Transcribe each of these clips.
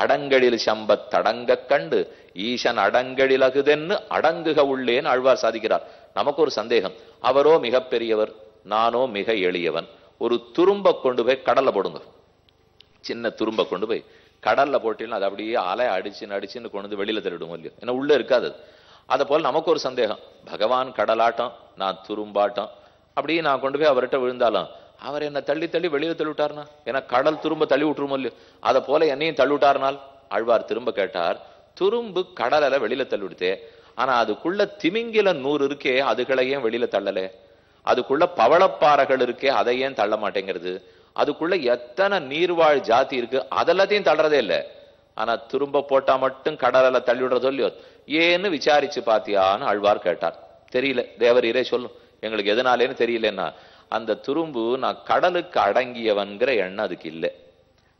அடங்கழில் சம்பத் தடங்க கண்டு ஈசன் அடங்கழில் அகுதென்னு அடங்குக உள்ளேன்னு ஆழ்வார் சாதிக்கிறார். நமக்கு ஒரு சந்தேகம், அவரோ மிக பெரியவர், நானோ மிக எளியவன். ஒரு துரும்ப கொண்டு போய் கடல்ல போடுங்க, சின்ன துரும்ப கொண்டு போய் கடல்ல போட்டீங்கன்னா அது அப்படியே அலை அடிச்சுன்னு கொண்டு வந்து வெளியில தள்ளிடும் இல்லையோ, ஏன்னா உள்ள இருக்காது. அதை போல நமக்கு ஒரு சந்தேகம், பகவான் கடலாட்டம், நான் துரும்பாட்டம், அப்படியே நான் கொண்டு போய் அவர்கிட்ட விழுந்தாலும் அவர் என்ன தள்ளி தள்ளி வெளியில தள்ளிவிட்டார்னா, ஏன்னா கடல் துரும்ப தள்ளி விட்டுருமோ இல்லையோ, அதை போல என்னையும் தள்ளிவிட்டார்னால். ஆழ்வார் திரும்ப கேட்டார், துரும்பு கடலை வெளியில தள்ளிவிடுத்தே, ஆனா அதுக்குள்ள திமிங்கில 100 இருக்கே, அதுகளையும் வெளியில தள்ளலே. அதுக்குள்ள பவளப்பாறைகள் இருக்கே, அதையும் தள்ள மாட்டேங்கிறது. அதுக்குள்ள எத்தனை நீர்வாழ் ஜாதி இருக்கு, அதெல்லாத்தையும் தள்ளுறதே இல்லை. ஆனா துரும்ப போட்டா மட்டும் கடலை தள்ளி விடுறதோ இல்லையோ, ஏன்னு விசாரிச்சு பாத்தியான்னு ஆழ்வார் கேட்டார். தெரியல, தேவரீரே சொல்லும் எங்களுக்கு எதனாலேன்னு தெரியலன்னா, அந்த துரும்பு நான் கடலுக்கு அடங்கியவன்கிற எண்ணம் அதுக்கு இல்லை,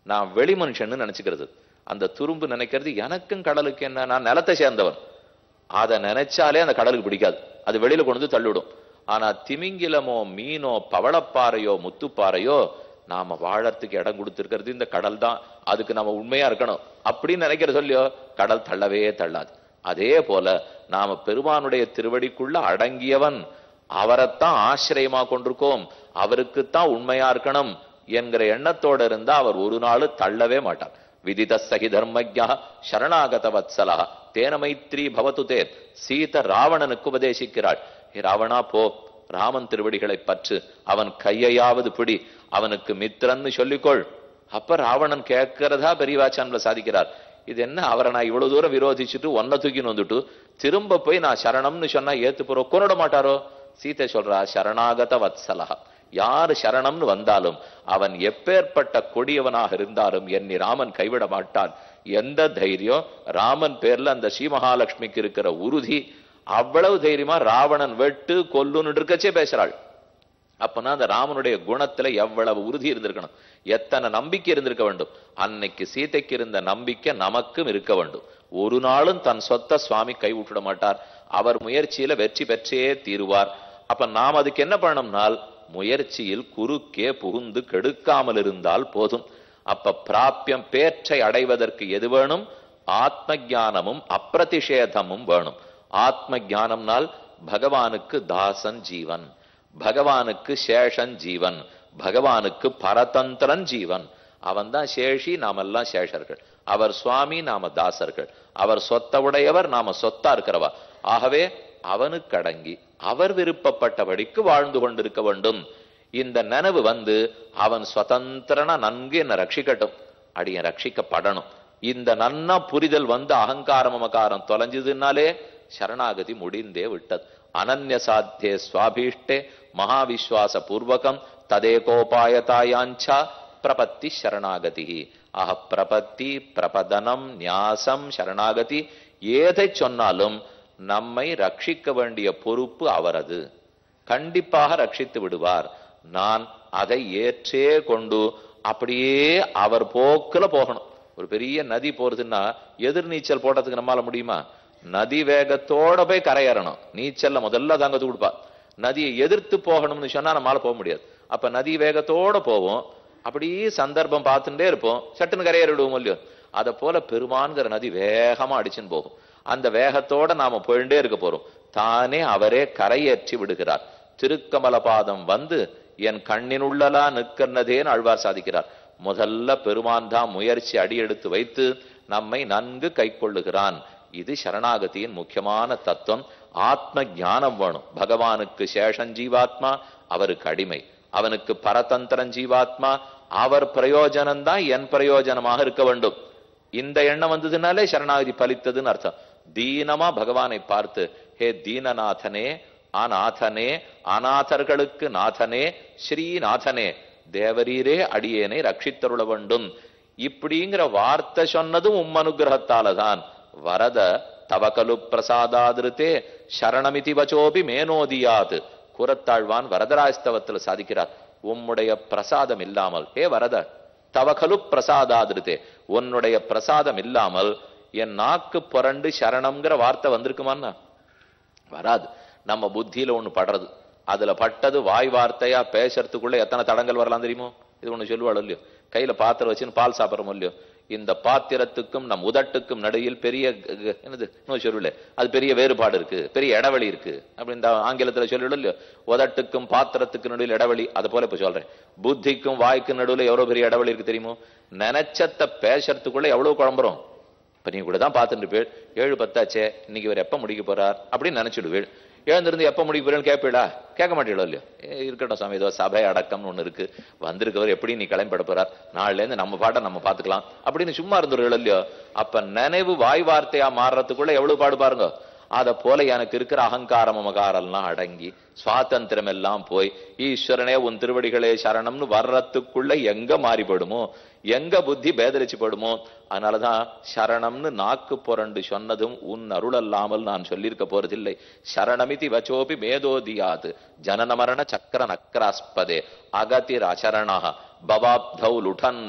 நான் வெளி மனுஷன்னு நினைச்சுக்கிறது. அந்த துரும்பு நினைக்கிறது எனக்கும் கடலுக்கு என்ன, நான் நிலத்தை சேர்ந்தவன், அதை நினைச்சாலே அந்த கடலுக்கு பிடிக்காது, அது வெளியில கொண்டு வந்து தள்ளிவிடும். ஆனா திமிங்கிலமோ மீனோ பவளப்பாறையோ முத்துப்பாறையோ நாம வாழறதுக்கு இடம் கொடுத்திருக்கிறது இந்த கடல் தான், அதுக்கு நாம உண்மையா இருக்கணும் அப்படின்னு நினைக்கிற சொல்லியோ கடல் தள்ளவே தள்ளாது. அதே போல நாம பெருமானுடைய திருவடிக்குள்ள அடங்கியவன், அவரைத்தான் ஆசிரியமா கொண்டிருக்கோம், அவருக்குத்தான் உண்மையா இருக்கணும் என்கிற எண்ணத்தோட இருந்தா அவர் ஒரு நாள் தள்ளவே மாட்டார். விதித சகி தர்மஜா சரணாகத வத்சலா தேன மைத்ரி பவத்து தேர். சீத ராவணனுக்கு உபதேசிக்கிறாள், ராவணா போ, ராமன் திருவடிகளை பற்று, அவன் கையையாவது பிடி, அவனுக்கு மித்திரன்னு சொல்லிக்கொள். அப்ப ராவணன் கேட்கிறதா பெரியவாச்சான்ல சாதிக்கிறார். இது என்ன, அவரை நான் இவ்வளவு தூரம் விரோதிச்சுட்டு ஒன்ன தூக்கின்னு வந்துட்டு திரும்ப போய் நான் சரணம்னு சொன்னா ஏத்து போறோம், கொன்னிட மாட்டாரோ? சீதை சொல்றா, சரணாகத வத்சலா, யாரு சரணம்னு வந்தாலும் அவன் எப்பேற்பட்ட கொடியவனாக இருந்தாலும் என்னை ராமன் கைவிட மாட்டான். எந்த தைரியம் ராமன் பேர்ல அந்த ஸ்ரீமகாலட்சுமிக்கு இருக்கிற உறுதி, அவ்வளவு தைரியமா ராவணன் வெட்டு கொல்லுன்னு இருக்கச்சே பேசுறாள். அப்பனா அந்த ராமனுடைய குணத்துல எவ்வளவு உறுதி இருந்திருக்கணும், எத்தனை நம்பிக்கை இருந்திருக்க வேண்டும். அன்னைக்கு சீதைக்கு இருந்த நம்பிக்கை நமக்கும் இருக்க வேண்டும். ஒரு நாளும் தன் சொத்த சுவாமி கை விட்டுட மாட்டார், அவர் முயற்சியில வெற்றி பெற்றே தீருவார். அப்ப நாம் அதுக்கு என்ன பண்ணணும்னால், முயற்சியில் குறுக்கே புகுந்து கெடுக்காமல் இருந்தால் போதும். அப்ப பிராபியம் பேற்றை அடைவதற்கு எது வேணும்? ஆத்ம ஞானமும் அப்பிரதிஷேதமும் வேணும். ஆத்ம ஞானம்னால் பகவானுக்கு தாசன் ஜீவன், பகவானுக்கு சேஷன் ஜீவன், பகவானுக்கு பரதந்திரன் ஜீவன். அவன் தான் சேஷி, நாமெல்லாம் சேஷர்கள். அவர் சுவாமி, நாம தாசர்கள். அவர் சொத்த உடையவர், நாம சொத்தா இருக்கிறவா. ஆகவே அவனுக்கு அடங்கி அவர் விருப்பப்பட்டபடிக்கு வாழ்ந்து கொண்டிருக்க வேண்டும். இந்த நினைவு வந்து அவன் சுதந்திரனா நன்கு என்ன ரட்சிக்கட்டும், அடிய ரட்சிக்கப்படணும். இந்த நன்னா புரிதல் வந்து அகங்காரம் மமகாரம் தொலைஞ்சதுனாலே சரணாகதி முடிந்தே விட்டது. அனன்ய சாத்தியே சுவாபீஷ்டே மகாவிஸ்வாச பூர்வகம் ததேகோபாயதாயாஞ்சா பிரபத்தி சரணாகதி. ஆக பிரபத்தி, பிரபதனம், நியாசம், சரணாகதி ஏதை சொன்னாலும் நம்மை ரட்சிக்க வேண்டிய பொறுப்பு அவரது. கண்டிப்பாக ரட்சித்து விடுவார். நான் அதை ஏற்றே கொண்டு அப்படியே அவர் போக்குல போகணும். ஒரு பெரிய நதி போறதுன்னா எதிர்நீச்சல் போடுறதுக்கு நம்மால முடியுமா? நதி வேகத்தோட போய் கரையேறணும். நீச்சல்ல முதல்ல தாங்க கொடுப்பா. நதியை எதிர்த்து போகணும்னு சொன்னா நம்மளால போக முடியாது. அப்ப நதி வேகத்தோட போவோம், அப்படியே சந்தர்ப்பம் பார்த்துட்டே இருப்போம், சட்டுன்னு கரையேறிடுவோம் இல்லையோ. அதை போல பெருமான்கிற நதி வேகமா அடிச்சுன்னு போகும். அந்த வேகத்தோட நாம போயிட்டே இருக்க போறோம். தானே அவரே கரையேற்றி விடுகிறார். திருக்கமலபாதம் வந்து என் கண்ணினுள்ளலா நிற்கிறதேன்னு ஆழ்வார் சாதிக்கிறார். முதல்ல பெருமான் தான் முயற்சி அடியெடுத்து வைத்து நம்மை நன்கு கை கொள்ளுகிறான். இது சரணாகதியின் முக்கியமான தத்துவம். ஆத்ம ஞானம் வேணும். பகவானுக்கு சேஷன் ஜீவாத்மா, அவருக்கு அடிமை. அவனுக்கு பரதந்திரன் ஜீவாத்மா, அவர் பிரயோஜனம் தான் என் பிரயோஜனமாக இருக்க வேண்டும். இந்த எண்ணம் வந்ததுனாலே சரணாகதி பலித்ததுன்னு அர்த்தம். தீனமா பகவானை பார்த்து, ஹே தீனநாதனே, அநாதனே, அநாதர்களுக்கு நாதனே, ஸ்ரீநாதனே, தேவரீரே அடியேனை ரட்சித்தருள வேண்டும். இப்படிங்கிற வார்த்தை சொன்னதும் உம்மனுகிரகத்தாலதான். வரத தவகலு பிரசாதாதிருத்தே சரணமிதி வச்சோபி மேனோதியாது. கூரத்தாழ்வான் வரதராஜ்தவத்துல சாதிக்கிறார். உம்முடைய பிரசாதம் இல்லாமல், ஹே வரத தவகலு பிரசாதாதிருத்தே, உன்னுடைய பிரசாதம் இல்லாமல் என் நாக்கு புரண்டு சரணம்ங்கிற வார்த்தை வந்திருக்குமான்னா வராது. நம்ம புத்தியில ஒண்ணு படுறது, அதுல பட்டது வாய் வார்த்தையா பேசுறதுக்குள்ள எத்தனை தடங்கள் வரலாம் தெரியுமோ? இது ஒண்ணு சொல்லுவாள் இல்லையோ, கையில பாத்திரம் வச்சுன்னு பால் சாப்பிட்றோம் இல்லையோ, இந்த பாத்திரத்துக்கும் நம் உதட்டுக்கும் நடுவில் பெரிய என்னது சொல்லல, அது பெரிய வேறுபாடு இருக்கு, பெரிய இடைவெளி இருக்கு அப்படின்னு ஆங்கிலத்துல சொல்லல இல்லையோ. உதட்டுக்கும் பாத்திரத்துக்கு நடுவில் இடைவெளி, அது போல இப்ப சொல்றேன். புத்திக்கும் வாய்க்கும் நடுவில் எவ்வளவு பெரிய இடைவெளி இருக்கு தெரியுமோ? நினைச்சத்த பேசுறதுக்குள்ள எவ்வளவு குழம்புறோம். இப்ப நீங்க கூட தான் பார்த்துட்டு இருப்பீள், 7:10 இன்னைக்கு இவர் எப்ப முடிக்க போறார் அப்படின்னு நினைச்சிடுவீள். எழுந்திருந்து எப்ப முடிக்க போறேன்னு கேட்பீடா? கேட்க மாட்டீங்களோ இல்லையோ. இருக்கட்டும் சாமி, ஏதோ சபை அடக்கம்னு ஒண்ணு இருக்கு, வந்திருக்கவர் எப்படி நீ கிளம்பிட போறார், நாளில இருந்து நம்ம பாட்டை நம்ம பாத்துக்கலாம் அப்படின்னு சும்மா இருந்துருவீள் இல்லையோ. அப்ப நினைவு வாய் வார்த்தையா மாறுறதுக்குள்ள எவ்வளவு பாடு பாருங்க. அத போல எனக்கு இருக்கிற அகங்காரம் மகாரெல்லாம் அடங்கி சுவாதந்திரம் எல்லாம் போய் ஈஸ்வரனே உன் திருவடிகளே சரணம்னு வர்றதுக்குள்ள எங்க மாறிப்படுமோ, எங்க புத்தி பேதரிச்சு படுமோ. அதனாலதான் சரணம்னு நாக்கு புரண்டு சொன்னதும் உன் அருள் அல்லாமல் நான் சொல்லியிருக்க போறதில்லை. சரணமிதி வச்சோபி மேதோதியாது ஜனன மரண சக்கர நக்கராஸ்பதே அகதிர் அசரணா பவாப்தௌ லுடன்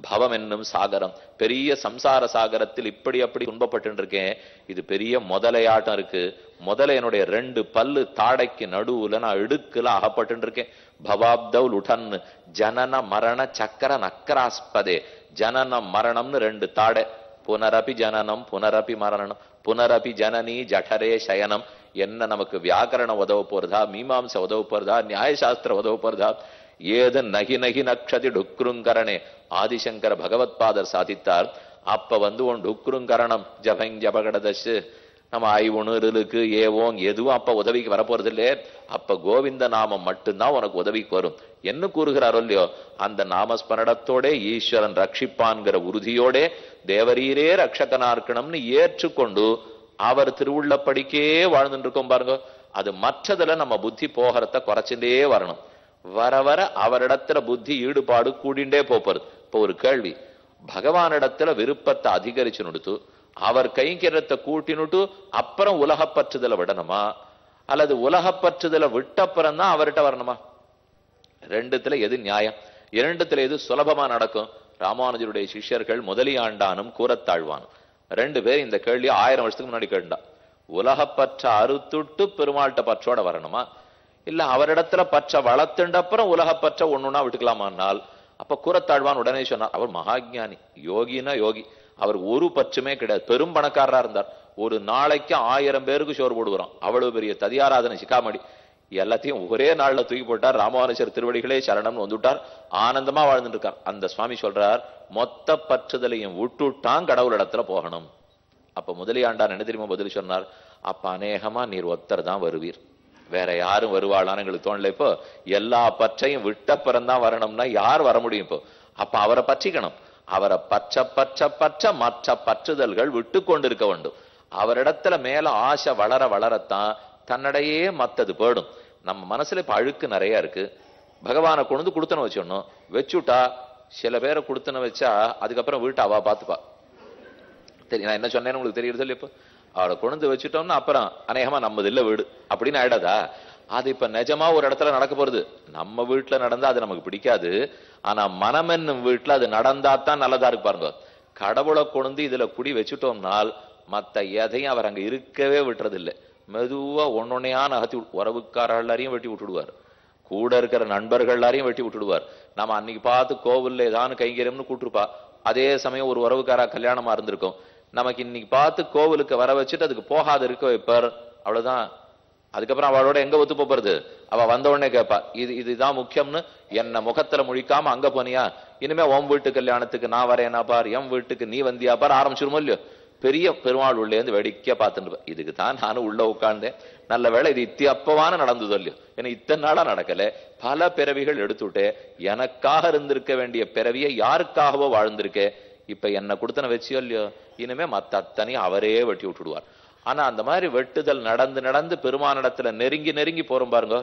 பவம் என்னும் சாகரம். பெரிய சம்சார சாகரத்தில் இப்படி அப்படி துன்பப்பட்டு இருக்கேன். இது பெரிய முதலையாட்டம் இருக்கு. முதல்ல என்னுடைய 2 பல்லு தாடைக்கு நடுவுல நான் இடுக்குல அகப்பட்டு இருக்கேன். பவாப்தௌல் உடன் ஜனன மரண சக்கர நக்கராஸ்பதே. ஜனன மரணம்னு 2 தாடை. புனரபி ஜனனம் புனரபி மரணம் புனரபி ஜனனி ஜடரே சயனம். என்ன நமக்கு வியாக்கரணம் உதவ போறதா, மீமாம்ச உதவ போறதா, நியாயசாஸ்திரம் உதவ போறதா? ஏது நகி நகி நக்ஷதி டுக்ருங்கரணே ஆதிசங்கர பகவத்பாதர் சாதித்தார். அப்ப உன் டுக்ருங்கரணம் ஜபங் ஜபகடதஷ் நம்ம ஐவுணுருக்கு ஏவோங் எதுவும் அப்ப உதவிக்கு வரப்போறது இல்லையே. அப்ப கோவிந்த நாமம் மட்டும்தான் உனக்கு உதவிக்கு வரும் என்ன கூறுகிறாரோ இல்லையோ. அந்த நாமஸ்மரணத்தோட ஈஸ்வரன் ரட்சிப்பான்கிற உறுதியோட தேவரீரே ரட்சகனா இருக்கணும்னு ஏற்றுக்கொண்டு அவர் திருவுள்ளப்படிக்கே வாழ்ந்துட்டு இருக்கோம் பாருங்க. அது மற்றதுல நம்ம புத்தி போகிறத குறைச்சுட்டே வரணும். வர வர அவரிடத்துல புத்தி ஈடுபாடு கூடிண்டே போறது. இப்ப ஒரு கேள்வி, பகவானிடத்துல விருப்பத்தை அதிகரிச்சு நுடுத்து அவர் கைங்கிறத கூட்டினுட்டு அப்புறம் உலகப்பற்றுதலை விடணுமா, அல்லது உலகப்பற்றுதலை விட்டப்புறம் தான் அவர்கிட்ட வரணுமா? ரெண்டுத்துல எது நியாயம்? இரண்டுத்துல எது சுலபமா நடக்கும்? ராமானுஜருடைய சிஷ்யர்கள் முதலியாண்டானும் கூறத்தாழ்வானும் 2 பேர் இந்த கேள்வி 1000 வருஷத்துக்கு முன்னாடி கேட்டா. உலகப்பற்ற அறுத்துட்டு பெருமாள்கிட்ட பற்றோட வரணுமா, இல்ல அவரிடத்துல பற்ற வளர்த்துண்ட அப்புறம் உலகப்பற்ற ஒண்ணுன்னா விட்டுக்கலாமானால்? அப்ப கூறத்தாழ்வான் உடனே சொன்னார், அவர் மகாஜானி, யோகினா யோகி, அவர் ஒரு பற்றுமே கிடையாது. பெரும் பணக்காரரா இருந்தார். ஒரு நாளைக்கு 1000 பேருக்கு சோறு போடுவாராம். அவ்வளவு பெரிய ததியாராதனை சிக்காமடி எல்லாத்தையும் ஒரே நாள்ல தூக்கி போட்டார். ராமானுஜர் திருவடிகளே சரணம்னு வந்துட்டார். ஆனந்தமா வாழ்ந்துட்டு இருக்கார். அந்த சுவாமி சொல்றார், மொத்த பற்றுதலையும் விட்டுட்டான் கடவுள் இடத்துல போகணும். அப்ப முதலியாண்டான் என்ன தெரியுமா பதில் சொன்னார்? அப்ப அநேகமா நீர் ஒத்தர் தான் வருவீர், வேற யாரும் வருவாளான்னு எங்களுக்கு தோணல. இப்போ எல்லா பற்றையும் விட்ட பிறந்தான் வரணும்னா யார் வர முடியும்? இப்போ அப்ப அவரை பற்றிக்கணும். அவரை பற்ற பற்ற பற்ற மற்ற பற்றுதல்கள் விட்டு கொண்டிருக்க வேண்டும். அவரிடத்துல மேல ஆசை வளர வளரத்தான் தன்னடையே மத்தது போடும். நம்ம மனசுல இப்ப அழுக்கு நிறைய இருக்கு. பகவானை கொண்டு கொடுத்தன வச்சிடணும். வச்சுட்டா சில பேரை கொடுத்தன வச்சா அதுக்கப்புறம் வீட்டை அவ பாத்துப்பா. தெரியும் நான் என்ன சொன்னேன்னு உங்களுக்கு தெரியுறது இல்லை. இப்போ அவளை கொண்டு வச்சுட்டோம்னா அப்புறம் அநேகமா நம்மது இல்ல வீடு அப்படின்னு ஆயிடாதா? அது இப்ப நிஜமா ஒரு இடத்துல நடக்க போறது. நம்ம வீட்டுல நடந்தா அது நமக்கு பிடிக்காது. ஆனா மனம் என்னும் வீட்டுல அது நடந்தாத்தான் நல்லதா இருக்கு பாருங்க. கடவுளை கொண்டு இதுல குடி வச்சுட்டோம்னால் மத்த எதையும் அவர் அங்க இருக்கவே விட்டுறது இல்லை. மெதுவா ஒன்னொன்னையா நகர்த்தி உறவுக்காரர் எல்லாரையும் வெட்டி விட்டுடுவார். கூட இருக்கிற நண்பர்கள் எல்லாரையும் வெட்டி விட்டுடுவார். நம்ம அன்னைக்கு பார்த்து கோவில்ல ஏதானு கைங்கரியம்னு கூட்டிருப்பா. அதே சமயம் ஒரு உறவுக்காரா கல்யாணமா இருந்திருக்கும். நமக்கு இன்னைக்கு பார்த்து கோவிலுக்கு வர வச்சுட்டு அதுக்கு போகாது இருக்க வைப்பார். அவ்வளவுதான். அதுக்கப்புறம் அவளோட எங்க ஒத்து போறது? அவ வந்த உடனே கேட்பா, இதுதான் முக்கியம்னு. என்ன முகத்துல முழிக்காம அங்க போனியா, இனிமே உன் வீட்டு கல்யாணத்துக்கு நான் வரேனா பார், என் வீட்டுக்கு நீ வந்தியா பார் ஆரம்பிச்சிருமோ இல்லையோ. பெரிய பெருமாள் உள்ளே இருந்து வேடிக்கையா பார்த்துட்டு இதுக்கு தான் நானும் உள்ள உட்கார்ந்தேன். நல்ல வேலை இது அப்பவான நடந்ததோ இல்லையோ. ஏன்னா இத்தனை நாளா நடக்கல. பல பிறவிகள் எடுத்துட்டே எனக்காக இருந்திருக்க வேண்டிய பிறவியை யாருக்காகவோ வாழ்ந்திருக்கே. இப்ப என்ன கொடுத்தன வச்சியோ இல்லையோ, இனிமே மத்த அத்தனையும் அவரே வெட்டி விட்டுடுவார். ஆனா அந்த மாதிரி வெட்டுதல் நடந்து நடந்து பெருமானிடத்துல நெருங்கி நெருங்கி போறோம் பாருங்க,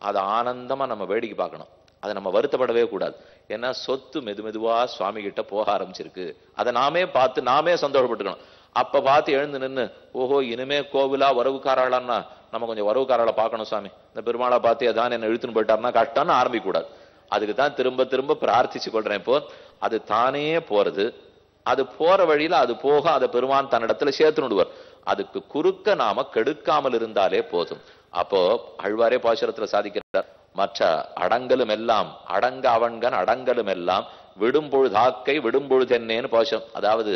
அதை ஆனந்தமா நம்ம வேடிக்கை பார்க்கணும். அதை நம்ம வருத்தப்படவே கூடாது. ஏன்னா சொத்து மெதுவா சுவாமி கிட்ட போக ஆரம்பிச்சிருக்கு. அதை நாமே பார்த்து நாமே சந்தோஷப்பட்டுக்கணும். அப்ப பார்த்து எழுந்து நின்று, ஓஹோ இனிமே கோவிலா உறவுக்காராளான்னா நம்ம கொஞ்சம் உறவுக்காரால பார்க்கணும் சாமி, இந்த பெருமாளை பார்த்து ஏதான் என்ன இழுத்துன்னு போயிட்டாருன்னா கஷ்டம்னு ஆரம்பிக்க கூடாது. அதுக்கு தான் திரும்ப திரும்ப பிரார்த்திச்சு கொள்றேன். இப்போ அது தானே போறது. அது போற வழியில அது போக அதை பெருமான் தன்னிடத்துல சேர்த்துனுடுவார். அதுக்கு குறுக்க நாம கெடுக்காமல் இருந்தாலே போதும். அப்போ ஆழ்வாரே பாசுரத்துல சாதிக்கிறார், மற்ற அடங்கலும் எல்லாம் அடங்க அவன்கன் அடங்கலும் எல்லாம் விடும்பொழுதாக்கை விடும்பொழுதென்னேன்னு பாசம். அதாவது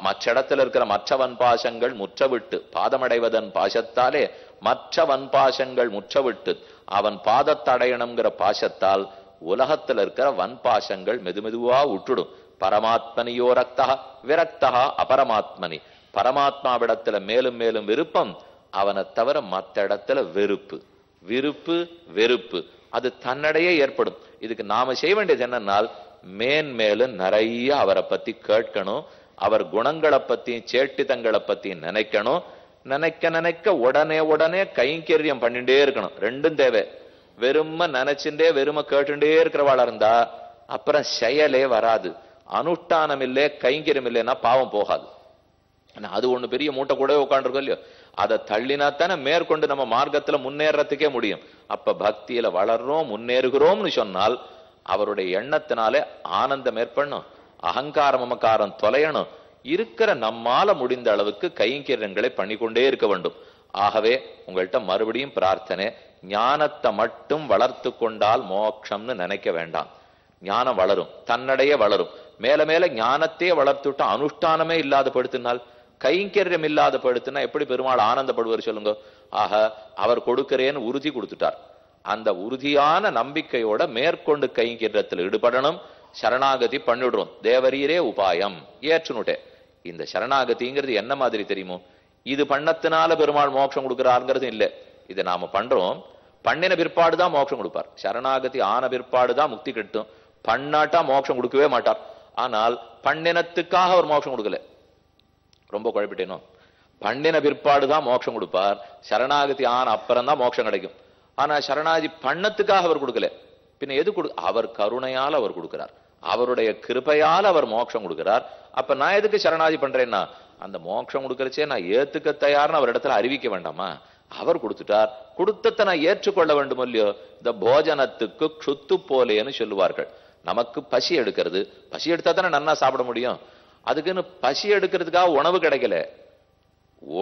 மற்ற இடத்துல இருக்கிற மற்ற வன்பாசங்கள் முற்றவிட்டு பாதமடைவதன் பாசத்தாலே மற்ற வன்பாசங்கள் முற்றவிட்டு அவன் பாதத்தடையணுங்கிற பாசத்தால் உலகத்துல இருக்கிற வன்பாசங்கள் மெதுமெதுவா விட்டுடும். பரமாத்மனியோ ரக்தா விரக்தா அபரமாத்மனி. பரமாத்மாவிடத்துல மேலும் மேலும் விருப்பம், அவனை தவிர மற்ற இடத்துல வெறுப்பு. விருப்பு வெறுப்பு அது தன்னடையே ஏற்படும். இதுக்கு நாம செய்ய வேண்டியது என்னன்னால் மேன்மேலும் நிறைய அவரை பத்தி கேட்கணும், அவர் குணங்களை பத்தியும் சேட்டிதங்களை பத்தியும் நினைக்கணும். நினைக்க நினைக்க உடனே உடனே கைங்கரியம் பண்ணிட்டே இருக்கணும். ரெண்டும் தேவை. வெறும நினைச்சுட்டே வெறும கேட்டுட்டே இருக்கிறவாளா இருந்தா அப்புறம் செயலே வராது. அனுஷ்டானம் இல்லே கைங்கரியம் இல்லைன்னா பாவம் போகாது. அது ஒண்ணு பெரிய மூட்டை கூட உட்காந்துருக்கோம் இல்லையோ, அதை தள்ளினாத்தானே மேற்கொண்டு நம்ம மார்க்கத்துல முன்னேறதுக்கே முடியும். அப்ப பக்தியில வளர்றோம் முன்னேறுகிறோம்னு சொன்னால் அவருடைய எண்ணத்தினாலே ஆனந்தம் ஏற்படணும், அகங்கார மமக்காரம் தொலையணும். இருக்கிற நம்மால முடிந்த அளவுக்கு கைங்கரியங்களை பண்ணிக்கொண்டே இருக்க வேண்டும். ஆகவே உங்கள்கிட்ட மறுபடியும் பிரார்த்தனை, ஞானத்தை மட்டும் வளர்த்து கொண்டால் மோட்சம்னு நினைக்க வேண்டாம். ஞானம் வளரும், தன்னடையே வளரும். மேல மேல ஞானத்தையே வளர்த்துட்டு அனுஷ்டானமே இல்லாத படுத்தினால், கைங்கரியம் இல்லாத படுத்தினா எப்படி பெருமாள் ஆனந்தப்படுவார் சொல்லுங்க. ஆக அவர் கொடுக்கிறேன்னு உறுதி கொடுத்துட்டார். அந்த உறுதியான நம்பிக்கையோட மேற்கொண்டு கைங்கரியத்தில் ஈடுபடணும். சரணாகதி பண்ணிடுறோம். தேவரீரே உபாயம் ஏற்றுனுட்டே. இந்த சரணாகதிங்கிறது என்ன மாதிரி தெரியுமோ, இது பண்ணத்தினால பெருமாள் மோட்சம் கொடுக்கிறாருங்கிறது இல்லை. இதை நாம பண்றோம், பண்ணின பிற்பாடுதான் மோட்சம் கொடுப்பார். சரணாகதி ஆன பிற்பாடுதான் முக்தி கிட்டும். பண்ணாட்டா மோட்சம் கொடுக்கவே மாட்டார். ஆனால் பண்ணினத்துக்காக அவர் மோட்சம் கொடுக்கல. ரொம்ப குழப்பிட்டேனோ. பண்ணின பிற்பாடுதான் மோட்சம் கொடுப்பார். சரணாகதி ஆன அப்புறம் தான் மோட்சம் கிடைக்கும். ஆனா சரணாகதி பண்ணத்துக்காக அவர் கொடுக்கல. பின்ன எது அவர் கருணையால் அவர் கொடுக்கிறார், அவருடைய கிருபையால் அவர் மோட்சம் கொடுக்கிறார். அப்ப நான் எதுக்கு சரணாகதி பண்றேன்னா, அந்த மோட்சம் கொடுக்கறச்சே நான் ஏத்துக்க தயார்னு அவர் இடத்துல அறிவிக்க வேண்டாமா? அவர் கொடுத்துட்டார், கொடுத்தத்தை நான் ஏற்றுக்கொள்ள வேண்டும் இல்லையோ. இந்த போஜனத்துக்கு க்ஷுத்து போலேன்னு சொல்லுவார்கள். நமக்கு பசி எடுக்கிறது, பசி எடுத்தா தானே நன்னா சாப்பிட முடியும். அதுக்குன்னு பசி எடுக்கிறதுக்காக உணவு கிடைக்கல.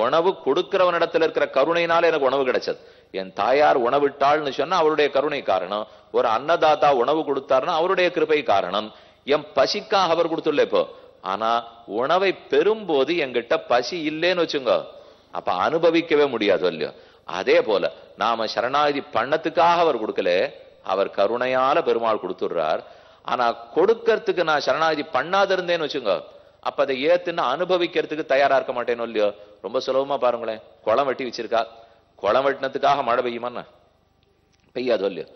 உணவு கொடுக்கிறவனிடத்துல இருக்கிற கருணையினால எனக்கு உணவு கிடைச்சது. என் தாயார் உணவிட்டாள்னு சொன்னா அவருடைய கருணை காரணம். ஒரு அன்னதாத்தா உணவு கொடுத்தாருன்னா அவருடைய கிருபை காரணம். என் பசிக்காக அவர் கொடுத்துள்ள இப்போ. ஆனா உணவை பெறும்போது என்கிட்ட பசி இல்லைன்னு வச்சுங்க, அப்ப அனுபவிக்கவே முடியாது இல்லையோ. அதே போல நாம சரணாகதி பண்ணத்துக்காக அவர் கொடுக்கல, அவர் கருணையால பெருமாள் கொடுத்துடுறார். ஆனா கொடுக்கறதுக்கு நான் சரணாகதி பண்ணாத இருந்தேன்னு வச்சுங்க, அப்ப அதை ஏத்துன்னு அனுபவிக்கிறதுக்கு தயாரா இருக்க மாட்டேன்னு இல்லையோ. ரொம்ப சுலபமா பாருங்களேன், குளம் வெட்டி வச்சிருக்கா. குளம் வெட்டினதுக்காக மழை பெய்யுமா? பெய்யாது இல்லையோ.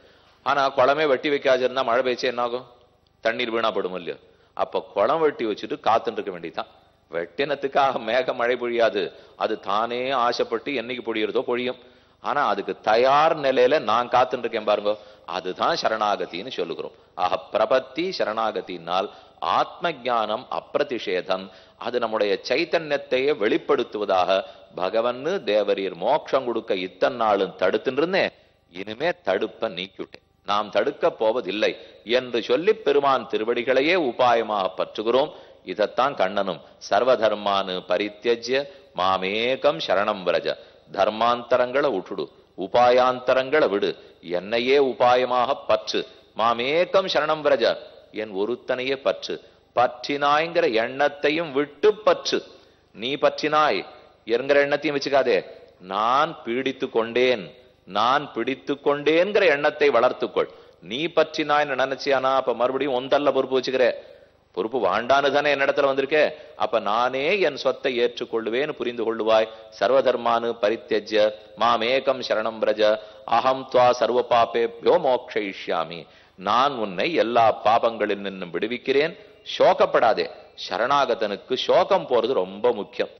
ஆனா குளமே வெட்டி வைக்காது இருந்தா மழை பெய்ச்சே என்ன ஆகும்? தண்ணீர் வீணாப்படும் இல்லையோ. அப்ப குளம் வெட்டி வச்சுட்டு காத்துட்டு இருக்க வேண்டியதுதான். வெட்டினத்துக்காக மேக மழை பொழியாது, அது தானே ஆசைப்பட்டு என்னைக்கு பொழியறதோ பொழியும். ஆனா அதுக்கு தயார் நிலையில நான் காத்துட்டு இருக்கேன் பாருங்க, அதுதான் சரணாகத்தின்னு சொல்லுகிறோம். ஆக பிரபத்தி சரணாகத்தினால் ஆத்ம ஞானம் அப்பிரதிஷேதம், அது நம்முடைய சைத்தன்யத்தையே வெளிப்படுத்துவதாக. பகவன்னு தேவரீர் மோட்சம் கொடுக்க இத்தனை நாளும் தடுத்துட்டு இருந்தேன், இனிமே தடுப்ப நீக்கிவிட்டேன், நாம் தடுக்க போவதில்லை என்று சொல்லி பெருமான் திருவடிகளையே உபாயமாக பற்றுகிறோம். இதத்தான் கண்ணனும் சர்வதர்மானு பரித்யஜ்ய மாமேகம் சரணம் விரஜ, தர்மாந்தரங்களை விட்டுடு, உபாயாந்தரங்களை விடு, என்னையே உபாயமாக பற்று, மாமேகம் சரணம் விரஜ, என் ஒருத்தனையே பற்று. பற்றினாய்ங்கிற எண்ணத்தையும் விட்டு பற்று. நீ பற்றினாய் என்கிற எண்ணத்தையும் வச்சுக்காதே, நான் பீடித்து கொண்டேன், நான் பிடித்து கொண்டேங்கிற எண்ணத்தை வளர்த்துக்கொள். நீ பற்றினாய்னு நினைச்சியானா அப்ப மறுபடியும் ஒந்தல்ல பொறுப்பு வச்சுக்கிற. பொறுப்பு வாண்டான்னு தானே என்னிடத்துல வந்திருக்கே. அப்ப நானே என் சொத்தை ஏற்றுக்கொள்ளுவேன்னு புரிந்து கொள்ளுவாய். சர்வதர்மானு பரித்யஜ்ய மாமேகம் சரணம் பிரஜ அகம் துவா சர்வ பாபேப்யோ மோக்ஷயிஷ்யாமி, நான் உன்னை எல்லா பாபங்களில் நின்னும் விடுவிக்கிறேன். சோகப்படாதே. சரணாகதனுக்கு சோகம் போறது ரொம்ப முக்கியம்.